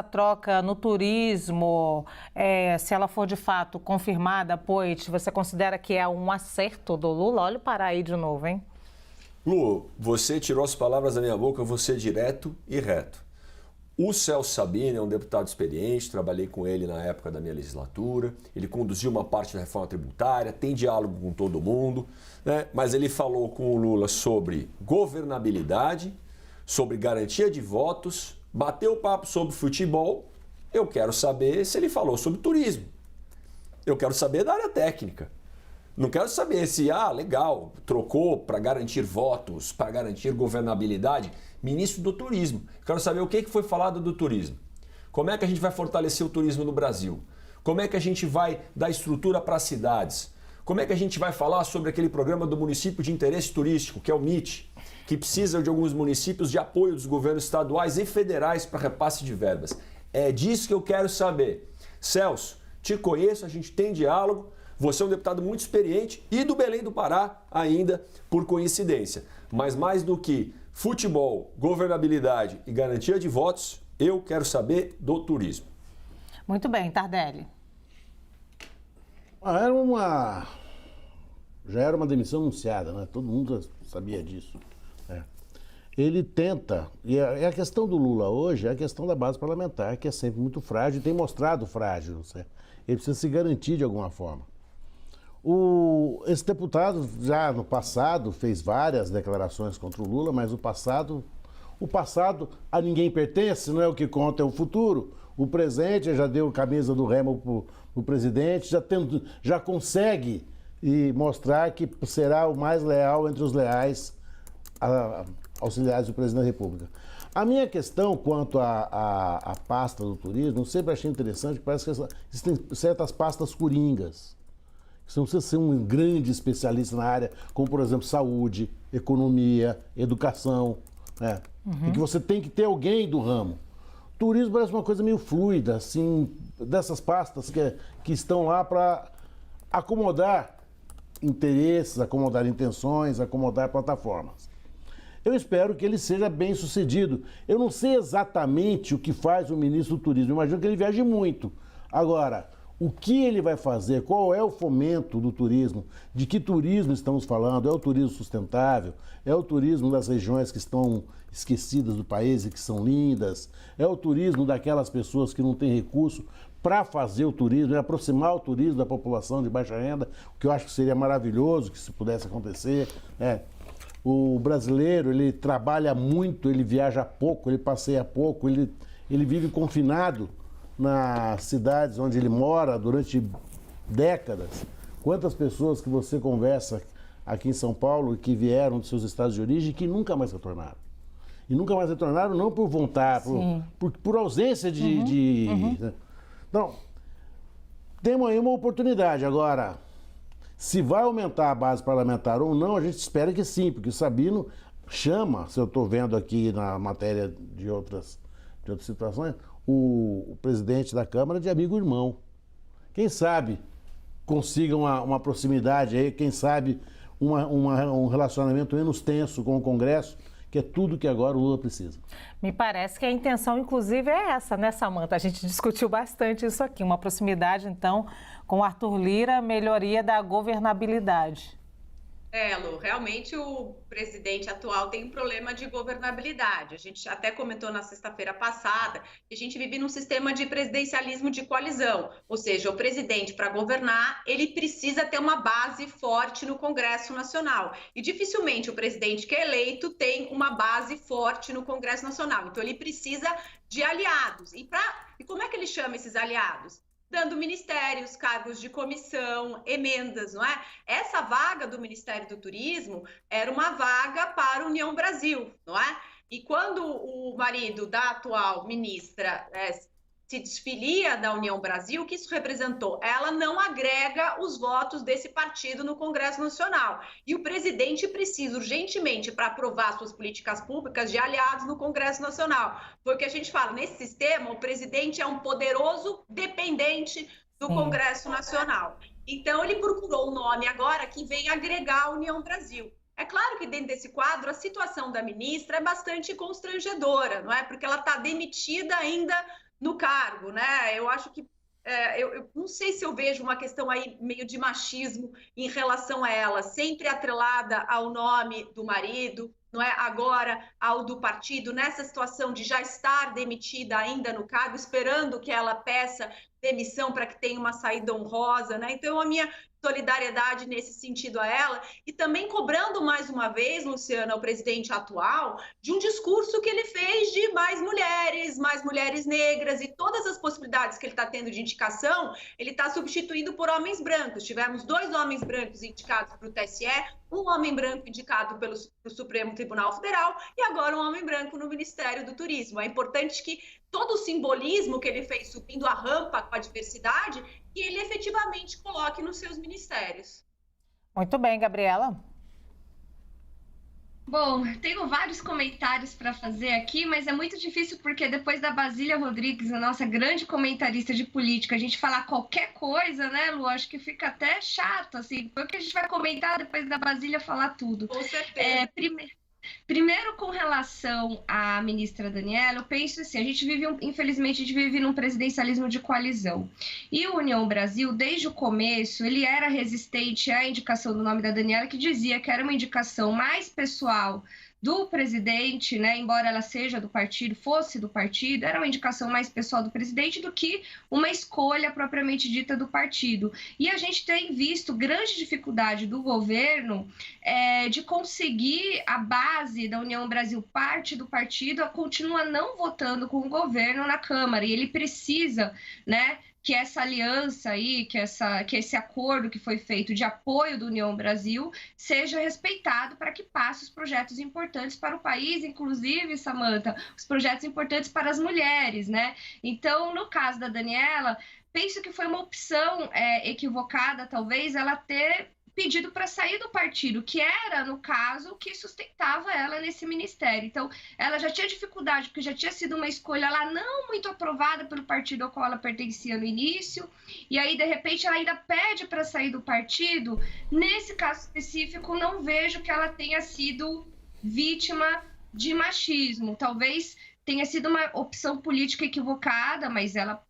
troca no turismo, se ela for de fato confirmada, Poit, você considera que é um acerto do Lula? Olha o Pará aí de novo, hein? Lu, você tirou as palavras da minha boca, eu vou ser direto e reto. O Celso Sabino é um deputado experiente, trabalhei com ele na época da minha legislatura, ele conduziu uma parte da reforma tributária, tem diálogo com todo mundo, né? Mas ele falou com o Lula sobre governabilidade, sobre garantia de votos, bateu papo sobre futebol. Eu quero saber se ele falou sobre turismo. Eu quero saber da área técnica. Não quero saber se, legal, trocou para garantir votos, para garantir governabilidade. Ministro do Turismo. Quero saber o que foi falado do turismo. Como é que a gente vai fortalecer o turismo no Brasil? Como é que a gente vai dar estrutura para as cidades? Como é que a gente vai falar sobre aquele programa do município de interesse turístico, que é o MIT, que precisa de alguns municípios de apoio dos governos estaduais e federais para repasse de verbas? É disso que eu quero saber. Celso, te conheço, a gente tem diálogo, você é um deputado muito experiente e do Belém do Pará ainda, por coincidência. Mas mais do que futebol, governabilidade e garantia de votos, eu quero saber do turismo. Muito bem, Tardelli. Já era uma demissão anunciada, né? Todo mundo sabia disso. Ele tenta, e a questão do Lula hoje é a questão da base parlamentar, que é sempre muito frágil e tem mostrado frágil. Certo? Ele precisa se garantir de alguma forma. Esse deputado já no passado fez várias declarações contra o Lula, mas o passado a ninguém pertence, não é o que conta, é o futuro. O presente já deu camisa do remo para o presidente, já consegue mostrar que será o mais leal entre os leais auxiliares do presidente da República. A minha questão quanto à pasta do turismo, eu sempre achei interessante, parece que existem certas pastas coringas. Você não precisa ser um grande especialista na área, como, por exemplo, saúde, economia, educação, né? E que você tem que ter alguém do ramo. Turismo parece uma coisa meio fluida, assim, dessas pastas que estão lá para acomodar interesses, acomodar intenções, acomodar plataformas. Eu espero que ele seja bem sucedido. Eu não sei exatamente o que faz o ministro do Turismo, eu imagino que ele viaje muito. Agora, o que ele vai fazer? Qual é o fomento do turismo? De que turismo estamos falando? É o turismo sustentável? É o turismo das regiões que estão esquecidas do país e que são lindas? É o turismo daquelas pessoas que não têm recurso para fazer o turismo, é aproximar o turismo da população de baixa renda, o que eu acho que seria maravilhoso que se pudesse acontecer. O brasileiro, ele trabalha muito, ele viaja pouco, ele passeia pouco, ele vive confinado nas cidades onde ele mora durante décadas. Quantas pessoas que você conversa aqui em São Paulo que vieram dos seus estados de origem e que nunca mais retornaram. E nunca mais retornaram não por vontade, por ausência de... Então, temos aí uma oportunidade. Agora, se vai aumentar a base parlamentar ou não, a gente espera que sim, porque o Sabino chama, se eu estou vendo aqui na matéria de outras situações, o presidente da Câmara de amigo-irmão. Quem sabe consiga uma proximidade aí, quem sabe um relacionamento menos tenso com o Congresso, que é tudo que agora o Lula precisa. Me parece que a intenção, inclusive, é essa, né, Samanta? A gente discutiu bastante isso aqui, uma proximidade, então, com o Arthur Lira, melhoria da governabilidade. Lu, realmente o presidente atual tem um problema de governabilidade. A gente até comentou na sexta-feira passada que a gente vive num sistema de presidencialismo de coalizão, ou seja, o presidente, para governar, ele precisa ter uma base forte no Congresso Nacional. E dificilmente o presidente que é eleito tem uma base forte no Congresso Nacional. Então ele precisa de aliados. E como é que ele chama esses aliados? Dando ministérios, cargos de comissão, emendas, não é? Essa vaga do Ministério do Turismo era uma vaga para a União Brasil, não é? E quando o marido da atual ministra se desfilia da União Brasil, o que isso representou? Ela não agrega os votos desse partido no Congresso Nacional. E o presidente precisa urgentemente, para aprovar suas políticas públicas, de aliados no Congresso Nacional. Foi o que a gente fala, nesse sistema, o presidente é um poderoso dependente do Congresso Nacional. Então, ele procurou um nome agora que vem agregar a União Brasil. É claro que dentro desse quadro, a situação da ministra é bastante constrangedora, não é? Porque ela está demitida ainda no cargo, né? Eu acho que eu não sei se eu vejo uma questão aí meio de machismo em relação a ela, sempre atrelada ao nome do marido, não é? Agora ao do partido, nessa situação de já estar demitida ainda no cargo, esperando que ela peça demissão para que tenha uma saída honrosa, né? Então, a minha solidariedade nesse sentido a ela, e também cobrando mais uma vez, Luciana, o presidente atual, de um discurso que ele fez de mais mulheres negras, e todas as possibilidades que ele está tendo de indicação, ele está substituindo por homens brancos. Tivemos 2 homens brancos indicados para o TSE, um homem branco indicado pelo Supremo Tribunal Federal e agora um homem branco no Ministério do Turismo. É importante que todo o simbolismo que ele fez subindo a rampa com a diversidade, que ele efetivamente coloque nos seus ministérios. Muito bem, Gabriela. Bom, tenho vários comentários para fazer aqui, mas é muito difícil porque depois da Basília Rodrigues, a nossa grande comentarista de política, a gente falar qualquer coisa, né, Lu? Acho que fica até chato, assim, porque a gente vai comentar depois da Basília falar tudo. Com certeza. Primeiro, com relação à ministra Daniela, eu penso assim, infelizmente, a gente vive num presidencialismo de coalizão. E o União Brasil, desde o começo, ele era resistente à indicação do nome da Daniela, que dizia que era uma indicação mais pessoal do presidente, né, embora ela seja do partido, fosse do partido, era uma indicação mais pessoal do presidente do que uma escolha propriamente dita do partido. E a gente tem visto grande dificuldade do governo de conseguir a base da União Brasil, parte do partido, continua não votando com o governo na Câmara, e ele precisa, né, que essa aliança aí, que esse acordo que foi feito de apoio do União Brasil seja respeitado para que passe os projetos importantes para o país, inclusive, Samantha, os projetos importantes para as mulheres, né? Então, no caso da Daniela, penso que foi uma opção equivocada, talvez, ela ter pedido para sair do partido, que era, no caso, o que sustentava ela nesse ministério. Então, ela já tinha dificuldade, porque já tinha sido uma escolha lá não muito aprovada pelo partido ao qual ela pertencia no início, e aí, de repente, ela ainda pede para sair do partido. Nesse caso específico, não vejo que ela tenha sido vítima de machismo. Talvez tenha sido uma opção política equivocada, mas ela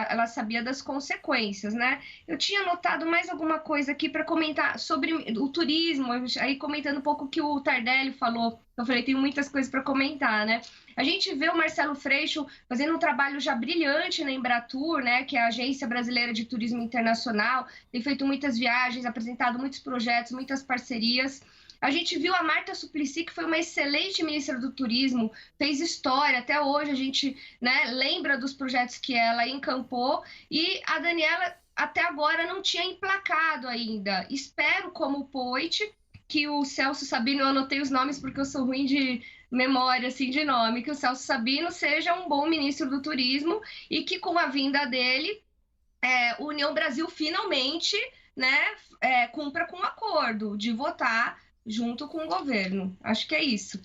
ela sabia das consequências, né? Eu tinha anotado mais alguma coisa aqui para comentar sobre o turismo, aí comentando um pouco o que o Tardelli falou. Eu falei, tenho muitas coisas para comentar, né? A gente vê o Marcelo Freixo fazendo um trabalho já brilhante na Embratur, né, que é a Agência Brasileira de Turismo Internacional, tem feito muitas viagens, apresentado muitos projetos, muitas parcerias. A gente viu a Marta Suplicy, que foi uma excelente ministra do Turismo, fez história, até hoje a gente, né, lembra dos projetos que ela encampou, e a Daniela até agora não tinha emplacado ainda. Espero, como Poit, que o Celso Sabino, eu anotei os nomes porque eu sou ruim de memória, assim, de nome, que o Celso Sabino seja um bom ministro do Turismo e que com a vinda dele, a União Brasil finalmente, né, cumpra com o acordo de votar junto com o governo. Acho que é isso.